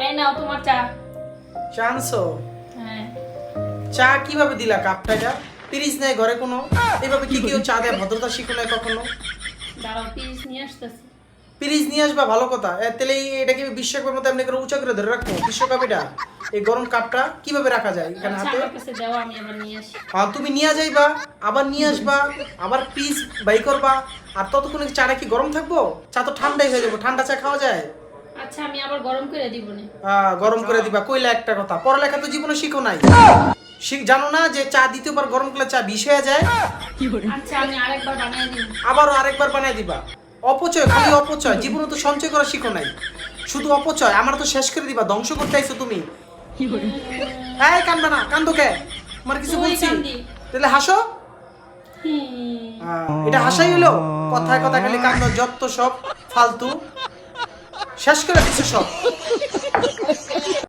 এই নাও তোমার চা। চা আনছো? হ্যাঁ। চা কিভাবে দিলা কাপটা? এটা পিরিজ নেই ঘরে কোনো? এইভাবে কি কেউ চা দেয়? ভদ্রতা শিখো না কখনো? দাঁড়াও, পিস নিয়ে আসতেছি। পিরিজ নিয়ে আসবা, ভালো কথা। তাহলে এটাকে বিশ্বকাপের মতো এমনি করে উঁচা করে ধরে রাখবো? বিশ্বকাপ এটা, এই গরম কাপটা কিভাবে রাখা যায় এখানে আচ্ছা, হাতে? আমার কাছে দাও, আমি আবার নিয়ে আসি। তুমি নিয়ে যাইবা, আবার নিয়ে আসবা, আবার পিস বাই করবা, আর ততক্ষণে চাটা কি গরম থাকবো? চা তো ঠান্ডাই হয়ে যাবো। ঠান্ডা চা খাওয়া যায়? আচ্ছা, আমি আবার গরম করে দিব না। গরম করে দিবা কইলা একটা কথা? পড়ালেখা তো জীবনে শিখো নাই। জানো না যে চা দ্বিতীয়বার গরম করলে চা বিষ হয়ে যায়? আচ্ছা, আমি আরেকবার বানিয়ে দিব। আবারও আরেকবার বানাই দিবা? অপচয়, খালি অপচয়। জীবনে তো সঞ্চয় করা শিখো নাই, শুধু অপচয়। আমার তো শেষ করে দিবা, ধ্বংস করতে আইছো তুমি। এই কান্দবা না, কান্দো কে? তোমার কিছু ওই বলছি? কান্দি। তাহলে হাসো। এটা হাসাই হলো? কথায় কথা খালি কান্দো, যত সব ফালতু। শেষ করে দিছো সব।